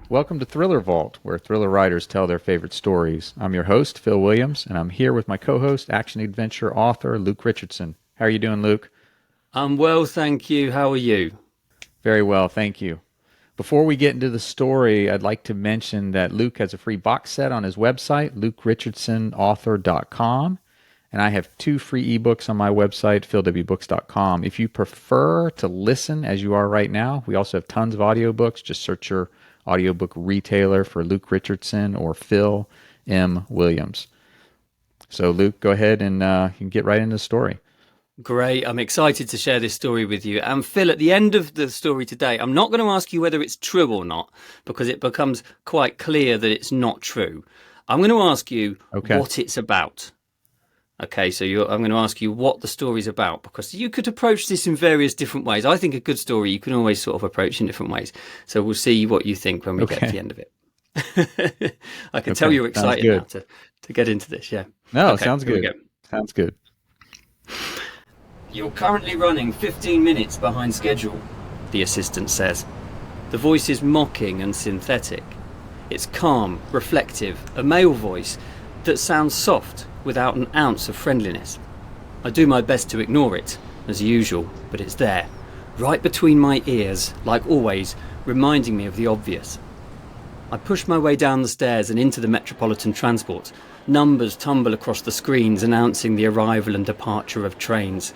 Welcome to Thriller Vault, where thriller writers tell their favorite stories. I'm your host, Phil Williams, and I'm here with my co-host, action-adventure author Luke Richardson. How are you doing, Luke? I'm well, thank you. How are you? Very well, thank you. Before we get into the story, I'd like to mention that Luke has a free box set on his website, lukerichardsonauthor.com. And I have 2 free ebooks on my website, philwbooks.com. If you prefer to listen as you are right now, we also have tons of audiobooks. Just search your audiobook retailer for Luke Richardson or Phil M. Williams. So, Luke, go ahead and you can get right into the story. Great. I'm excited to share this story with you. And Phil, at the end of the story today, I'm not going to ask you whether it's true or not, because it becomes quite clear that it's not true. I'm going to ask you what it's about. Okay, so I'm going to ask you what the story's about, because you could approach this in various different ways. I think a good story you can always sort of approach in different ways. So we'll see what you think when we get to the end of it. I can tell you're excited now to get into this, yeah. No, sounds good. Sounds good. You're currently running 15 minutes behind schedule, the assistant says. The voice is mocking and synthetic. It's calm, reflective, a male voice that sounds soft without an ounce of friendliness. I do my best to ignore it, as usual, but it's there, right between my ears, like always, reminding me of the obvious. I push my way down the stairs and into the Metropolitan Transport. Numbers tumble across the screens announcing the arrival and departure of trains.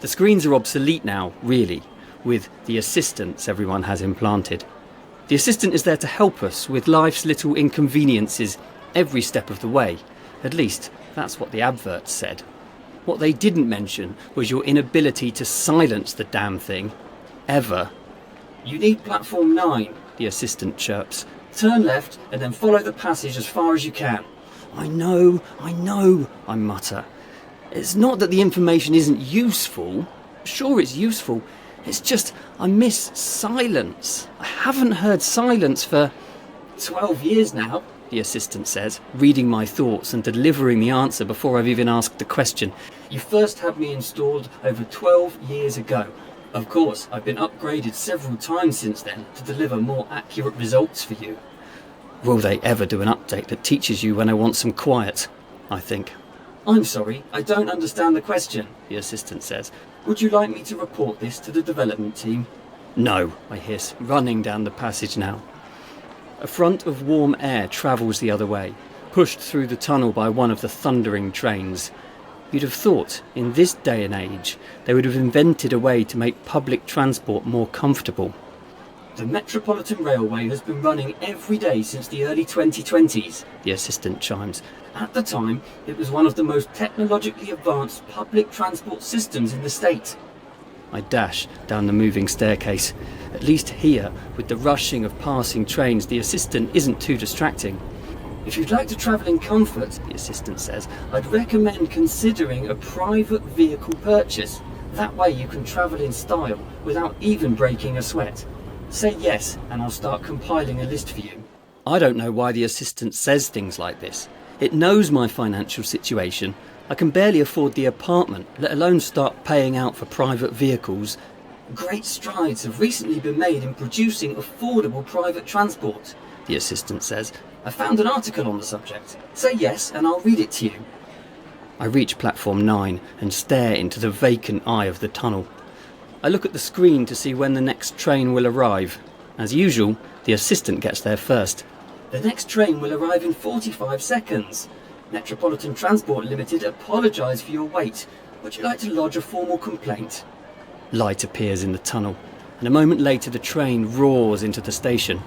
The screens are obsolete now, really, with the assistants everyone has implanted. The assistant is there to help us with life's little inconveniences every step of the way. At least, that's what the adverts said. What they didn't mention was your inability to silence the damn thing. Ever. You need platform 9, the assistant chirps. Turn left and then follow the passage as far as you can. I know, I mutter. It's not that the information isn't useful. Sure, it's useful. It's just I miss silence. I haven't heard silence for 12 years now, the assistant says, reading my thoughts and delivering the answer before I've even asked the question. You first had me installed over 12 years ago. Of course, I've been upgraded several times since then to deliver more accurate results for you. Will they ever do an update that teaches you when I want some quiet? I think. I'm sorry, I don't understand the question, the assistant says. Would you like me to report this to the development team? No, I hiss, running down the passage now. A front of warm air travels the other way, pushed through the tunnel by one of the thundering trains. You'd have thought, in this day and age, they would have invented a way to make public transport more comfortable. The Metropolitan Railway has been running every day since the early 2020s, the assistant chimes. At the time, it was one of the most technologically advanced public transport systems in the state. I dash down the moving staircase. At least here, with the rushing of passing trains, the assistant isn't too distracting. If you'd like to travel in comfort, the assistant says, I'd recommend considering a private vehicle purchase. That way you can travel in style without even breaking a sweat. Say yes, and I'll start compiling a list for you. I don't know why the assistant says things like this. It knows my financial situation. I can barely afford the apartment, let alone start paying out for private vehicles. Great strides have recently been made in producing affordable private transport, the assistant says. I found an article on the subject. Say yes, and I'll read it to you. I reach platform 9 and stare into the vacant eye of the tunnel. I look at the screen to see when the next train will arrive. As usual, the assistant gets there first. The next train will arrive in 45 seconds. Metropolitan Transport Limited apologise for your wait. Would you like to lodge a formal complaint? Light appears in the tunnel, and a moment later the train roars into the station.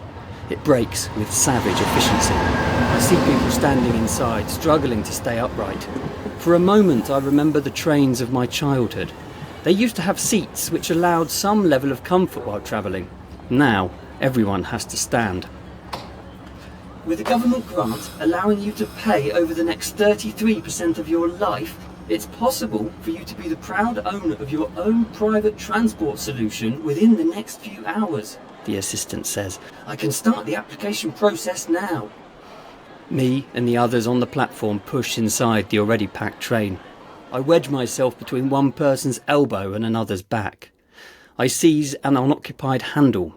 It brakes with savage efficiency. I see people standing inside, struggling to stay upright. For a moment I remember the trains of my childhood. They used to have seats which allowed some level of comfort while travelling. Now everyone has to stand. With a government grant allowing you to pay over the next 33% of your life, it's possible for you to be the proud owner of your own private transport solution within the next few hours, the assistant says. I can start the application process now. Me and the others on the platform push inside the already packed train. I wedge myself between one person's elbow and another's back. I seize an unoccupied handle.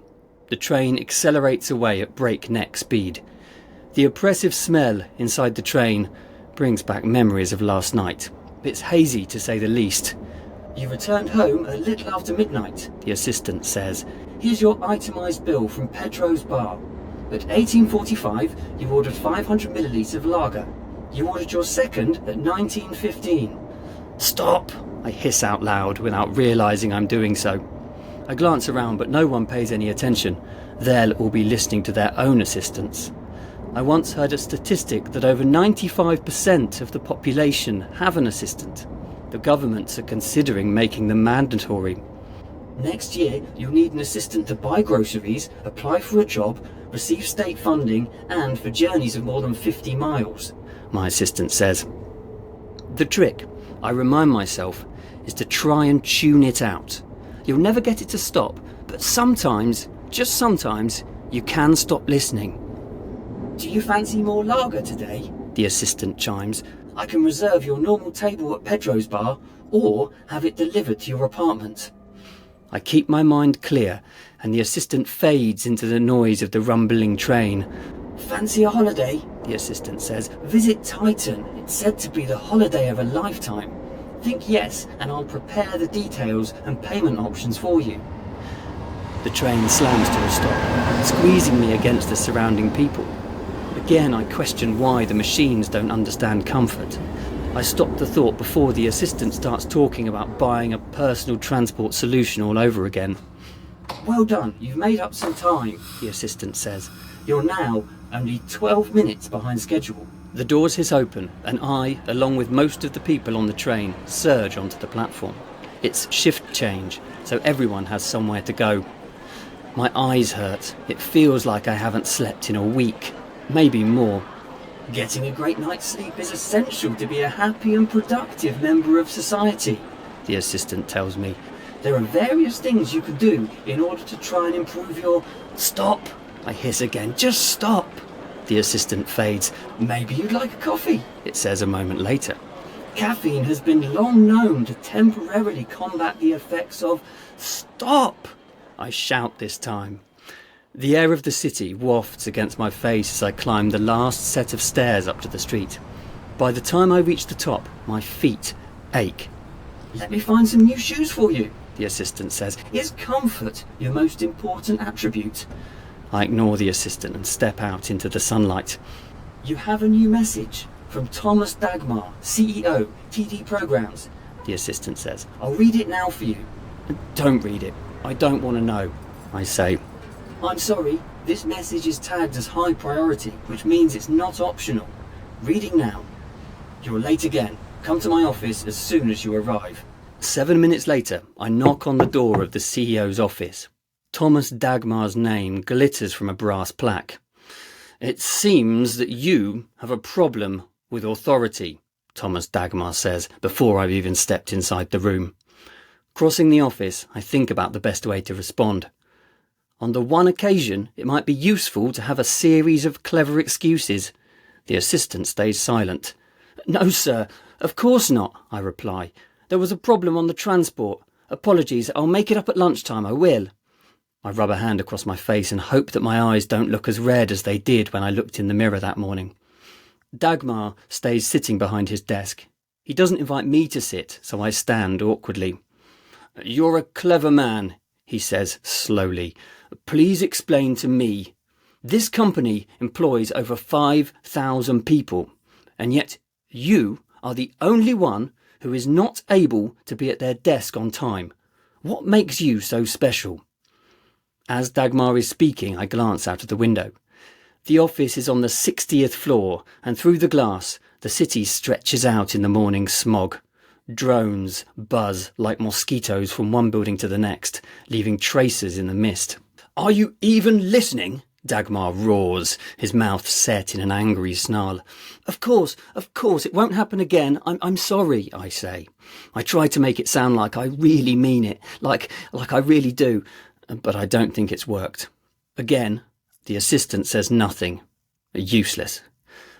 The train accelerates away at breakneck speed. The oppressive smell inside the train brings back memories of last night. It's hazy, to say the least. "You returned home a little after midnight," the assistant says. "Here's your itemised bill from Pedro's bar. At 18:45, you ordered 500 millilitres of lager. You ordered your second at 19:15. "Stop!" I hiss out loud without realising I'm doing so. I glance around, but no one pays any attention. They'll all be listening to their own assistants. I once heard a statistic that over 95% of the population have an assistant. The governments are considering making them mandatory. "Next year, you'll need an assistant to buy groceries, apply for a job, receive state funding, and for journeys of more than 50 miles, my assistant says. The trick, I remind myself, is to try and tune it out. You'll never get it to stop, but sometimes, just sometimes, you can stop listening. "Do you fancy more lager today?" the assistant chimes. "I can reserve your normal table at Pedro's bar, or have it delivered to your apartment." I keep my mind clear, and the assistant fades into the noise of the rumbling train. "Fancy a holiday?" the assistant says. "Visit Titan. It's said to be the holiday of a lifetime. Think yes, and I'll prepare the details and payment options for you." The train slams to a stop, squeezing me against the surrounding people. Again, I question why the machines don't understand comfort. I stop the thought before the assistant starts talking about buying a personal transport solution all over again. "Well done, you've made up some time," the assistant says. "You're now only 12 minutes behind schedule." The doors hiss open, and I, along with most of the people on the train, surge onto the platform. It's shift change, so everyone has somewhere to go. My eyes hurt. It feels like I haven't slept in a week, maybe more. "Getting a great night's sleep is essential to be a happy and productive member of society," the assistant tells me. "There are various things you can do in order to try and improve your—" "Stop!" I hiss again. "Just stop!" The assistant fades. "Maybe you'd like a coffee," it says a moment later. "Caffeine has been long known to temporarily combat the effects of—" "Stop!" I shout this time. The air of the city wafts against my face as I climb the last set of stairs up to the street. By the time I reach the top, my feet ache. "Let me find some new shoes for you," the assistant says. "Is comfort your most important attribute?" I ignore the assistant and step out into the sunlight. "You have a new message from Thomas Dagmar, CEO, TD Programs," the assistant says. "I'll read it now for you." "Don't read it. I don't want to know," I say. "I'm sorry, this message is tagged as high priority, which means it's not optional. Reading now. You're late again. Come to my office as soon as you arrive." 7 minutes later, I knock on the door of the CEO's office. Thomas Dagmar's name glitters from a brass plaque. "It seems that you have a problem with authority," Thomas Dagmar says, before I've even stepped inside the room. Crossing the office, I think about the best way to respond. On the one occasion, it might be useful to have a series of clever excuses. The assistant stays silent. "No, sir, of course not," I reply. "There was a problem on the transport. Apologies, I'll make it up at lunchtime, I will." I rub a hand across my face and hope that my eyes don't look as red as they did when I looked in the mirror that morning. Dagmar stays sitting behind his desk. He doesn't invite me to sit, so I stand awkwardly. "You're a clever man," he says slowly. "Please explain to me. This company employs over 5,000 people, and yet you are the only one who is not able to be at their desk on time. What makes you so special?" As Dagmar is speaking, I glance out of the window. The office is on the 60th floor, and through the glass, the city stretches out in the morning smog. Drones buzz like mosquitoes from one building to the next, leaving traces in the mist. "Are you even listening?" Dagmar roars, his mouth set in an angry snarl. Of course, it won't happen again. I'm sorry," I say. I try to make it sound like I really mean it, like I really do, but I don't think it's worked. Again, the assistant says nothing. Useless.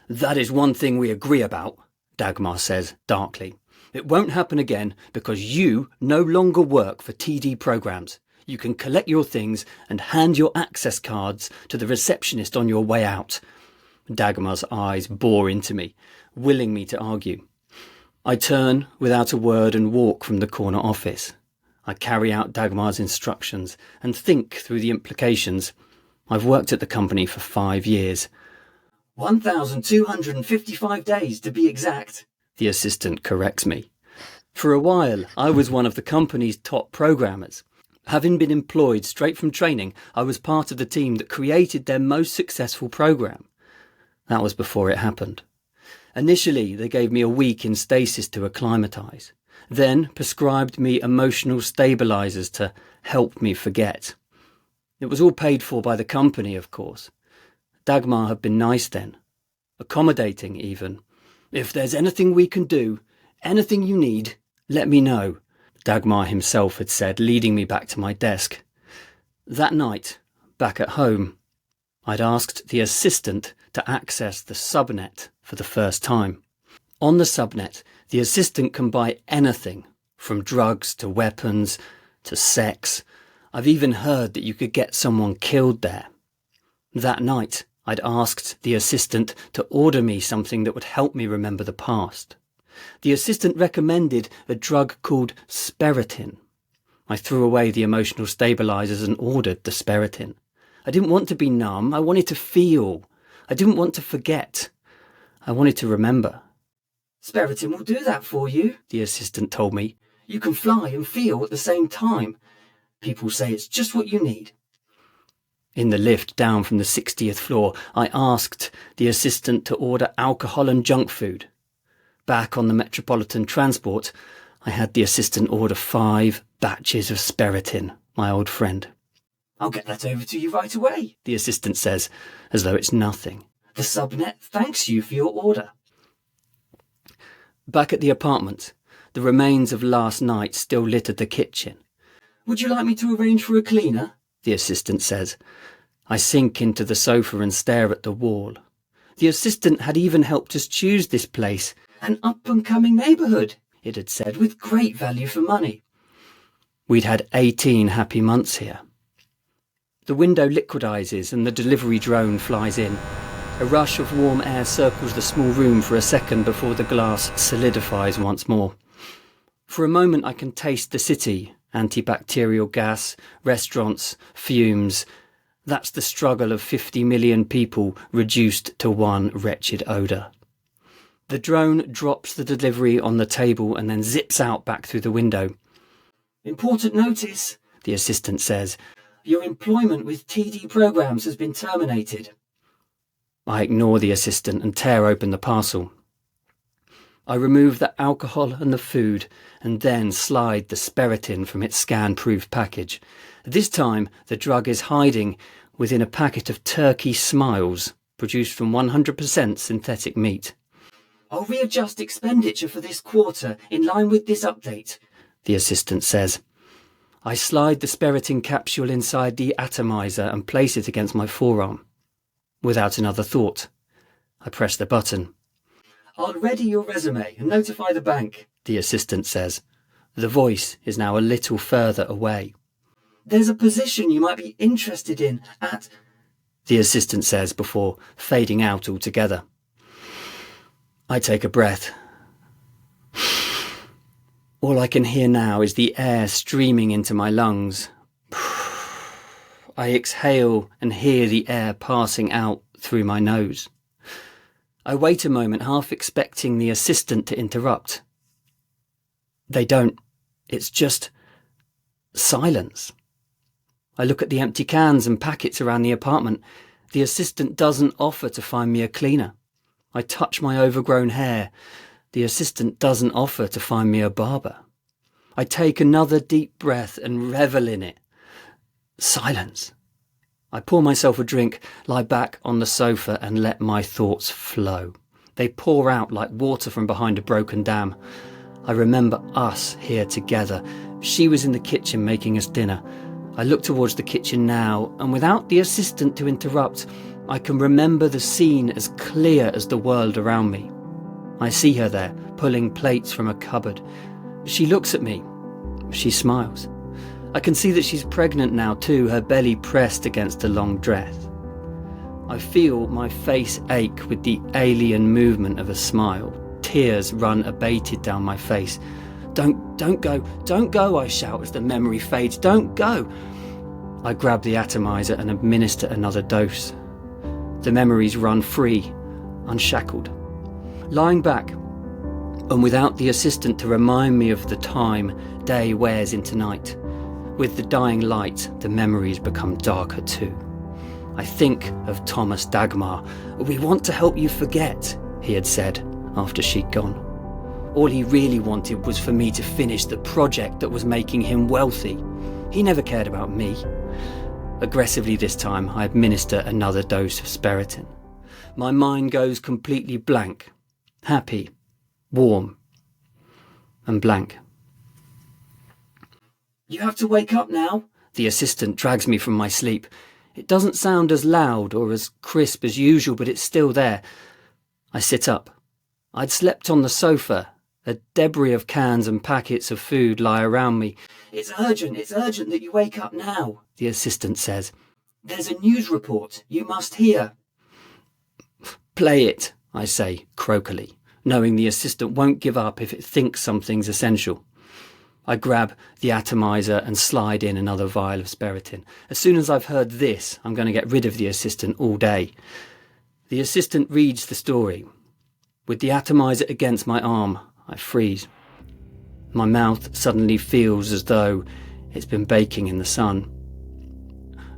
"That is one thing we agree about," Dagmar says darkly. "It won't happen again because you no longer work for TD Programs. You can collect your things and hand your access cards to the receptionist on your way out. Dagmar's eyes bore into me, willing me to argue. I turn without a word and walk from the corner office. I carry out Dagmar's instructions and think through the implications. I've worked at the company for 5 years. 1,255 days to be exact, the assistant corrects me. For a while, I was one of the company's top programmers. Having been employed straight from training, I was part of the team that created their most successful program. That was before it happened. Initially, they gave me a week in stasis to acclimatise, then prescribed me emotional stabilisers to help me forget. It was all paid for by the company, of course. Dagmar had been nice then, accommodating even. If there's anything we can do, anything you need, let me know, Dagmar himself had said, leading me back to my desk. That night, back at home, I'd asked the assistant to access the subnet for the first time. On the subnet, the assistant can buy anything, from drugs to weapons to sex. I've even heard that you could get someone killed there. That night, I'd asked the assistant to order me something that would help me remember the past. The assistant recommended a drug called Speratin. I threw away the emotional stabilizers and ordered the Speratin. I didn't want to be numb. I wanted to feel. I didn't want to forget. I wanted to remember. Speratin will do that for you, the assistant told me. You can fly and feel at the same time. People say it's just what you need. In the lift down from the 60th floor, I asked the assistant to order alcohol and junk food. Back on the Metropolitan Transport, I had the assistant order 5 batches of Speratin, my old friend. I'll get that over to you right away, the assistant says, as though it's nothing. The subnet thanks you for your order. Back at the apartment, the remains of last night still littered the kitchen. Would you like me to arrange for a cleaner? The assistant says. I sink into the sofa and stare at the wall. The assistant had even helped us choose this place. An up-and-coming neighbourhood, it had said, with great value for money. We'd had 18 happy months here. The window liquidizes and the delivery drone flies in. A rush of warm air circles the small room for a second before the glass solidifies once more. For a moment I can taste the city, antibacterial gas, restaurants, fumes. That's the struggle of 50 million people reduced to one wretched odour. The drone drops the delivery on the table and then zips out back through the window. Important notice, the assistant says. Your employment with TD programs has been terminated. I ignore the assistant and tear open the parcel. I remove the alcohol and the food and then slide the Speratin from its scan-proof package. This time the drug is hiding within a packet of turkey smiles produced from 100% synthetic meat. I'll readjust expenditure for this quarter in line with this update, the assistant says. I slide the Speratin capsule inside the atomizer and place it against my forearm. Without another thought, I press the button. I'll ready your resume and notify the bank, the assistant says. The voice is now a little further away. There's a position you might be interested in at, the assistant says before fading out altogether. I take a breath. All I can hear now is the air streaming into my lungs. I exhale and hear the air passing out through my nose. I wait a moment, half expecting the assistant to interrupt. They don't. It's just silence. I look at the empty cans and packets around the apartment. The assistant doesn't offer to find me a cleaner. I touch my overgrown hair. The assistant doesn't offer to find me a barber. I take another deep breath and revel in it. Silence. I pour myself a drink, lie back on the sofa and let my thoughts flow. They pour out like water from behind a broken dam. I remember us here together. She was in the kitchen making us dinner. I look towards the kitchen now, and without the assistant to interrupt, I can remember the scene as clear as the world around me. I see her there, pulling plates from a cupboard. She looks at me. She smiles. I can see that she's pregnant now too, her belly pressed against a long dress. I feel my face ache with the alien movement of a smile. Tears run abated down my face. Don't go, I shout as the memory fades. Don't go. I grab the atomizer and administer another dose. The memories run free, unshackled. Lying back, and without the assistant to remind me of the time day wears into night, with the dying light, the memories become darker too. I think of Thomas Dagmar. "We want to help you forget," he had said after she'd gone. All he really wanted was for me to finish the project that was making him wealthy. He never cared about me. Aggressively this time, I administer another dose of Spiriton. My mind goes completely blank, happy, warm, and blank. "You have to wake up now." The assistant drags me from my sleep. It doesn't sound as loud or as crisp as usual, but it's still there. I sit up. I'd slept on the sofa. A debris of cans and packets of food lie around me. It's urgent that you wake up now," the assistant says. "There's a news report you must hear." "Play it," I say croakily, knowing the assistant won't give up if it thinks something's essential. I grab the atomizer and slide in another vial of Spiriton. As soon as I've heard this, I'm going to get rid of the assistant all day. The assistant reads the story. With the atomizer against my arm, I freeze. My mouth suddenly feels as though it's been baking in the sun.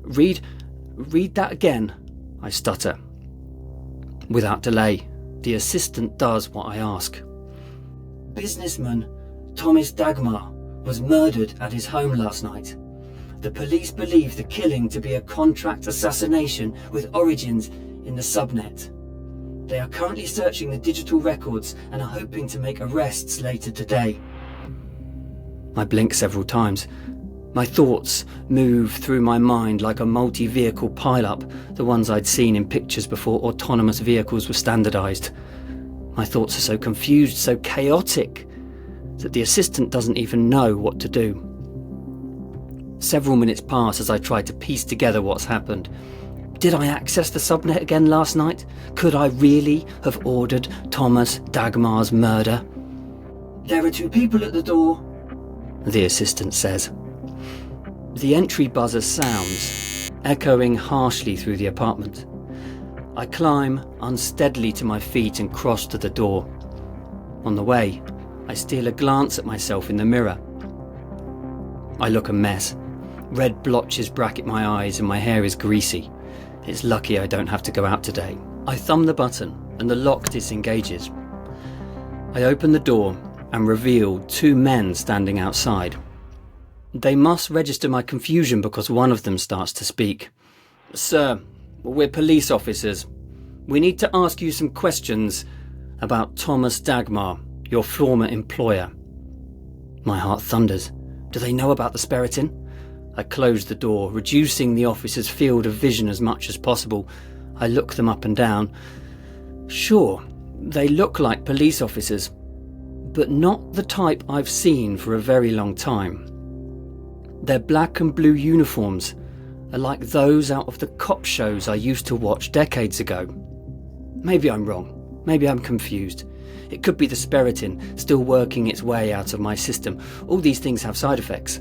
Read that again," I stutter. Without delay, the assistant does what I ask. "Businessman Thomas Dagmar was murdered at his home last night. The police believe the killing to be a contract assassination with origins in the subnet. They are currently searching the digital records and are hoping to make arrests later today." I blink several times. My thoughts move through my mind like a multi-vehicle pile-up, the ones I'd seen in pictures before autonomous vehicles were standardized. My thoughts are so confused, so chaotic, that the assistant doesn't even know what to do. Several minutes pass as I try to piece together what's happened. Did I access the subnet again last night? Could I really have ordered Thomas Dagmar's murder? "There are 2 people at the door," the assistant says. The entry buzzer sounds, echoing harshly through the apartment. I climb unsteadily to my feet and cross to the door. On the way, I steal a glance at myself in the mirror. I look a mess. Red blotches bracket my eyes and my hair is greasy. It's lucky I don't have to go out today. I thumb the button and the lock disengages. I open the door and reveal 2 men standing outside. They must register my confusion because one of them starts to speak. "Sir, we're police officers. We need to ask you some questions about Thomas Dagmar, your former employer." My heart thunders. Do they know about the Spiriton? I close the door, reducing the officer's field of vision as much as possible. I look them up and down. Sure, they look like police officers, but not the type I've seen for a very long time. Their black and blue uniforms are like those out of the cop shows I used to watch decades ago. Maybe I'm wrong. Maybe I'm confused. It could be the Spiriton still working its way out of my system. All these things have side effects.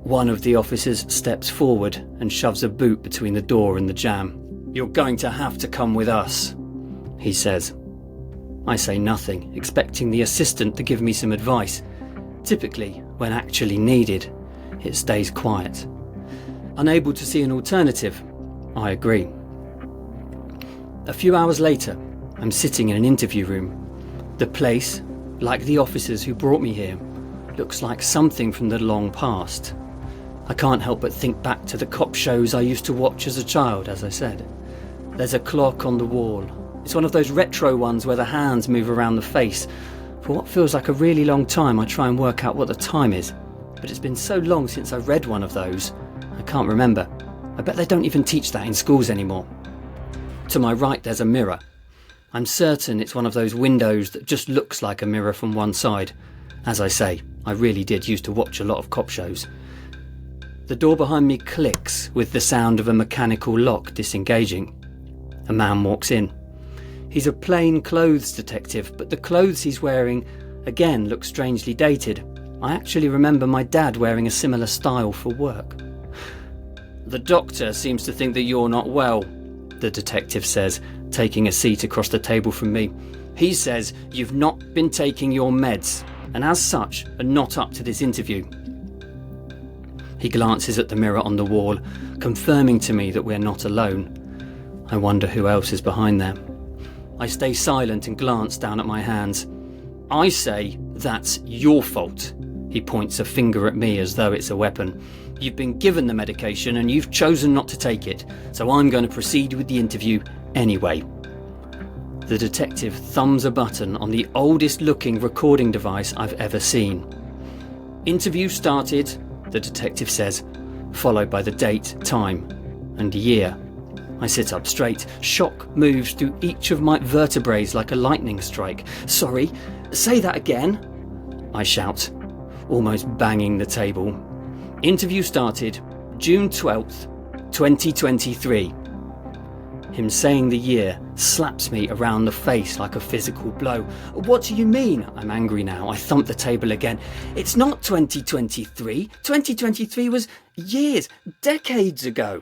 One of the officers steps forward and shoves a boot between the door and the jamb. "You're going to have to come with us," he says. I say nothing, expecting the assistant to give me some advice. Typically, when actually needed, it stays quiet. Unable to see an alternative, I agree. A few hours later, I'm sitting in an interview room. The place, like the officers who brought me here, looks like something from the long past. I can't help but think back to the cop shows I used to watch as a child, as I said. There's a clock on the wall. It's one of those retro ones where the hands move around the face. For what feels like a really long time, I try and work out what the time is. But it's been so long since I read one of those, I can't remember. I bet they don't even teach that in schools anymore. To my right, there's a mirror. I'm certain it's one of those windows that just looks like a mirror from one side. As I say, I really did used to watch a lot of cop shows. The door behind me clicks with the sound of a mechanical lock disengaging. A man walks in. He's a plain clothes detective, but the clothes he's wearing, again, look strangely dated. I actually remember my dad wearing a similar style for work. The doctor seems to think that you're not well, the detective says, taking a seat across the table from me. He says you've not been taking your meds, and as such are not up to this interview. He glances at the mirror on the wall, confirming to me that we're not alone. I wonder who else is behind there. I stay silent and glance down at my hands. I say that's your fault. He points a finger at me as though it's a weapon. You've been given the medication and you've chosen not to take it, so I'm going to proceed with the interview anyway. The detective thumbs a button on the oldest looking recording device I've ever seen. Interview started, the detective says, followed by the date, time, and year. I sit up straight. Shock moves through each of my vertebrae like a lightning strike. Sorry, say that again, I shout, almost banging the table. Interview started June 12th, 2023. Him saying the year slaps me around the face like a physical blow. What do you mean? I'm angry now. I thump the table again. It's not 2023. 2023 was years, decades ago.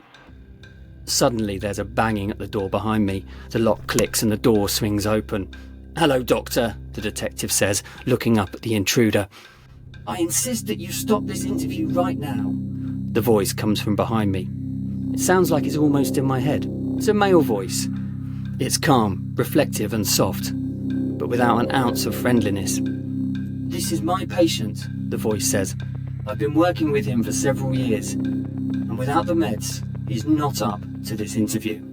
Suddenly there's a banging at the door behind me. The lock clicks and the door swings open. Hello, doctor, the detective says, looking up at the intruder. I insist that you stop this interview right now. The voice comes from behind me. It sounds like it's almost in my head. It's a male voice. It's calm, reflective and soft, but without an ounce of friendliness. This is my patient, the voice says. I've been working with him for several years, and without the meds, he's not up to this interview.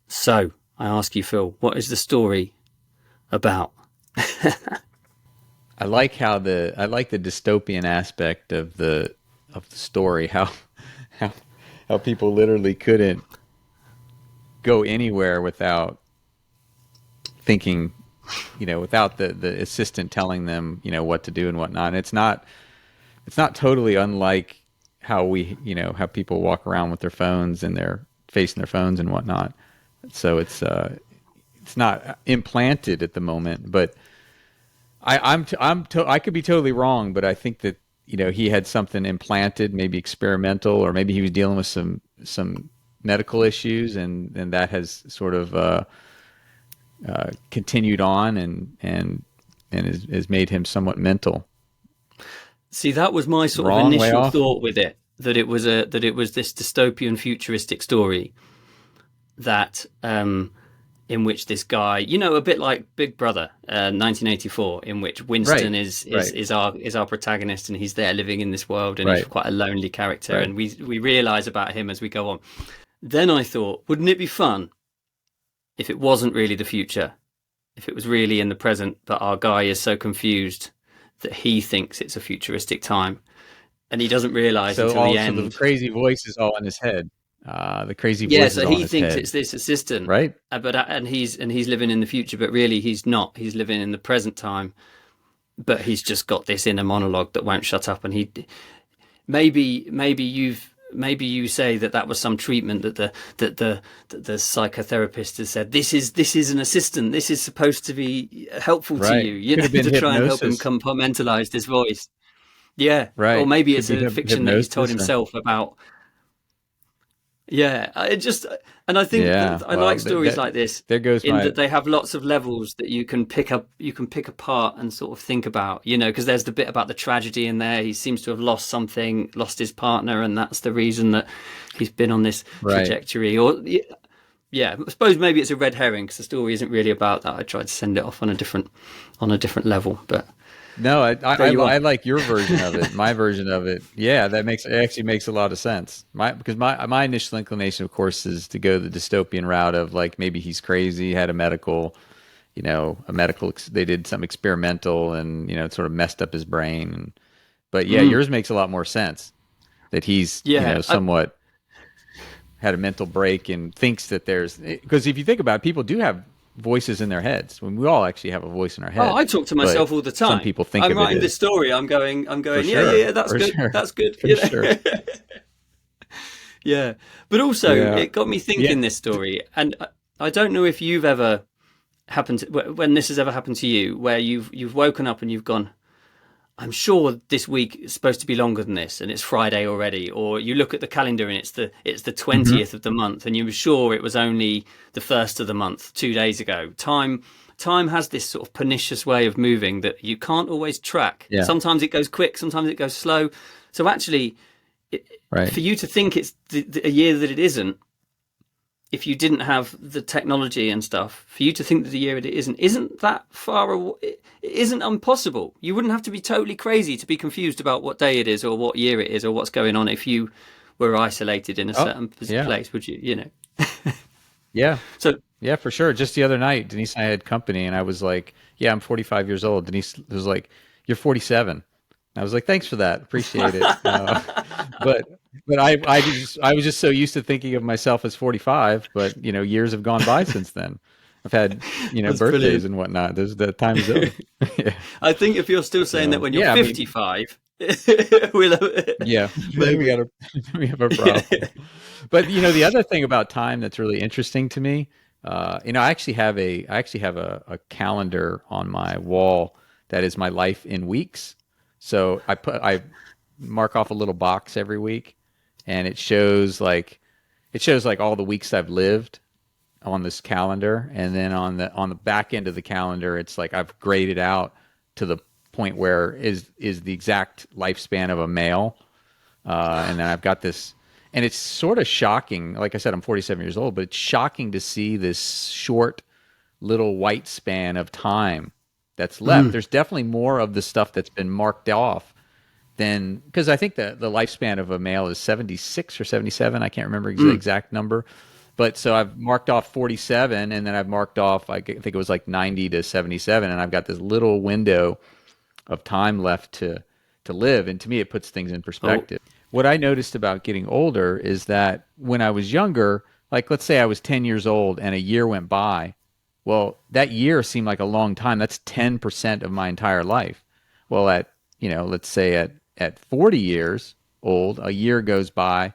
So, I ask you, Phil, what is the story about? I like the dystopian aspect of the story. How people literally couldn't go anywhere without thinking, without the assistant telling them, what to do and whatnot. And it's not totally unlike how how people walk around with their phones and they're facing their phones and whatnot. So it's not implanted at the moment, but I could be totally wrong, but I think that he had something implanted, maybe experimental, or maybe he was dealing with some medical issues, and that has sort of continued on and has made him somewhat mental. See, that was my sort of initial thought with it, that it was this dystopian futuristic story that in which this guy, a bit like Big Brother, 1984, in which Winston is our protagonist, and he's there living in this world, and he's quite a lonely character, and we realize about him as we go on. Then I thought, wouldn't it be fun if it wasn't really the future, if it was really in the present, but our guy is so confused that he thinks it's a futuristic time, and he doesn't realize until the end. So the crazy voice is all in his head. The crazy voice is all in his head. So he thinks it's this assistant, right? And he's living in the future, but really he's not. He's living in the present time, but he's just got this inner monologue that won't shut up. And maybe you say that was some treatment that the psychotherapist has said. This is an assistant. This is supposed to be helpful to you, to try and help him compartmentalize this voice. Yeah, right. Or maybe it's a fiction that he's told himself about. Yeah, I think I like stories like this. There goes that they have lots of levels that you can pick apart and sort of think about, because there's the bit about the tragedy in there. He seems to have lost his partner, and that's the reason that he's been on this trajectory. Or I suppose maybe it's a red herring because the story isn't really about that. I tried to send it off on a different level, but. No, I like your version of it. My version of it, that actually makes a lot of sense. Because my initial inclination, of course, is to go the dystopian route of like maybe he's crazy, had a medical. They did some experimental and it sort of messed up his brain. But yours makes a lot more sense. That he's somewhat had a mental break and thinks that because if you think about it, people do have voices in their heads. When we all actually have a voice in our Oh, head, I talk to but myself all the some time. people think I'm of it writing as this story. I'm going. for Yeah, yeah, sure, yeah. That's for good. sure, That's good. for sure. Yeah. But also, Yeah, it got me yeah. thinking this story, and I don't know if you've ever happened to, when this has ever happened to you, where you've woken up and you've gone, I'm sure this week is supposed to be longer than this, and it's Friday already. Or you look at the calendar and it's the Hmm. 20th of the month, and you're sure it was only the first of the month 2 days ago. Time has this sort of pernicious way of moving that you can't always track. Yeah, Sometimes it goes quick, sometimes it goes slow. So actually, it, right. for you to think it's a year that it isn't, if you didn't have the technology and stuff, for you to think that the year it isn't that far away. It isn't impossible. You wouldn't have to be totally crazy to be confused about what day it is or what year it is or what's going on if you were isolated in a Oh, certain yeah, place, would you? You know. yeah, So yeah, for sure. Just the other night, Denise and I had company, and I was like, "Yeah, I'm 45 years old." Denise was like, "You're 47." I was like, "Thanks for that, appreciate it." But I was just so used to thinking of myself as 45, but years have gone by since then. I've had that's birthdays brilliant. and whatnot. There's the time zone. Yeah. I think if you're still saying that So when you're yeah, I mean, 55, we'll yeah, we maybe. got a we have a problem. But the other thing about time that's really interesting to me, I actually have a calendar on my wall that is my life in weeks. So I mark off a little box every week, and it shows like all the weeks I've lived on this calendar, and then on the back end of the calendar, it's like I've graded out to the point where is the exact lifespan of a male, and then I've got this, and it's sort of shocking. Like I said, I'm 47 years old, but it's shocking to see this short little white span of time that's left. Mm, There's definitely more of the stuff that's been marked off than, because I think the lifespan of a male is 76 or 77. I can't remember the mm. exact number. But so I've marked off 47, and then I've marked off, I think it was like 90 to 77, and I've got this little window of time left to live. And to me, it puts things in Oh, perspective. What I noticed about getting older is that when I was younger, like let's say I was 10 years old and a year went by, well, that year seemed like a long time. That's 10% of my entire life. Well, let's say at 40 years old, a year goes by.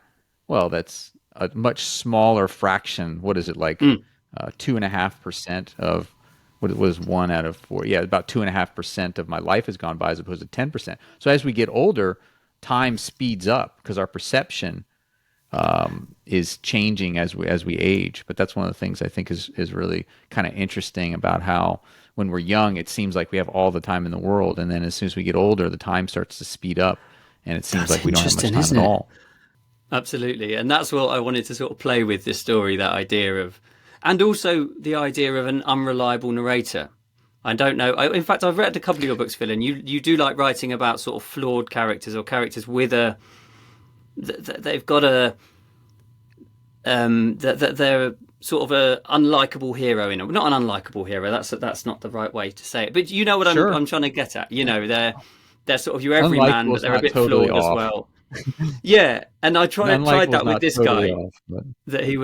Well, that's a much smaller fraction. What is it like? mm. 2.5% of what was 1 out of 4? Yeah, about 2.5% of my life has gone by as opposed to 10%. So as we get older, time speeds up because our perception is changing as we age. But that's one of the things I think is really kind of interesting about how when we're young, it seems like we have all the time in the world, and then as soon as we get older, the time starts to speed up, and it seems That's like we don't have much interesting, time isn't at it? all. Absolutely. And that's what I wanted to sort of play with this story, that idea of, and also the idea of an unreliable narrator. I don't know. In fact, I've read a couple of your books, Phil, and you do like writing about sort of flawed characters or characters with they've got that they're sort of a unlikable hero in it. Not an unlikable hero. That's not the right way to say it. But you know what I'm Sure, trying to get at. They're sort of your everyman, unlikable but is they're a not bit totally flawed as off. well. Yeah, and I tried Unlikable is that with not this totally guy, off, but that he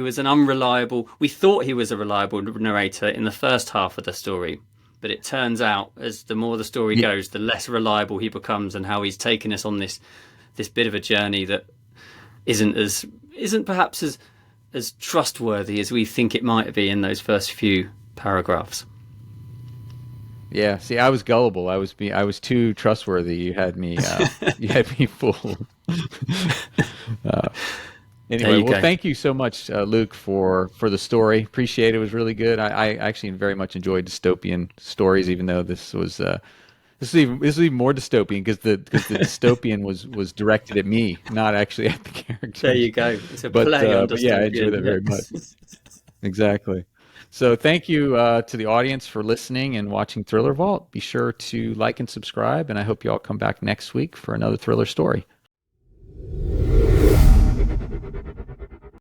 was an unreliable. We thought he was a reliable narrator in the first half of the story, but it turns out as the more the story yeah, goes, the less reliable he becomes, and how he's taken us on this bit of a journey that isn't perhaps as trustworthy as we think it might be in those first few paragraphs. yeah. See, I was gullible. I was too trustworthy. You had me fooled. Uh, There Anyway, you well, go. thank you so much, Luke, for the story. Appreciate it. It was really good. I actually very much enjoyed dystopian stories, even though this is even more dystopian because the dystopian was directed at me, not actually at the There characters. you go. It's a play on But yeah, I enjoyed dystopian. that very much. Yes. Exactly. So thank you to the audience for listening and watching Thriller Vault. Be sure to like and subscribe, and I hope you all come back next week for another thriller story.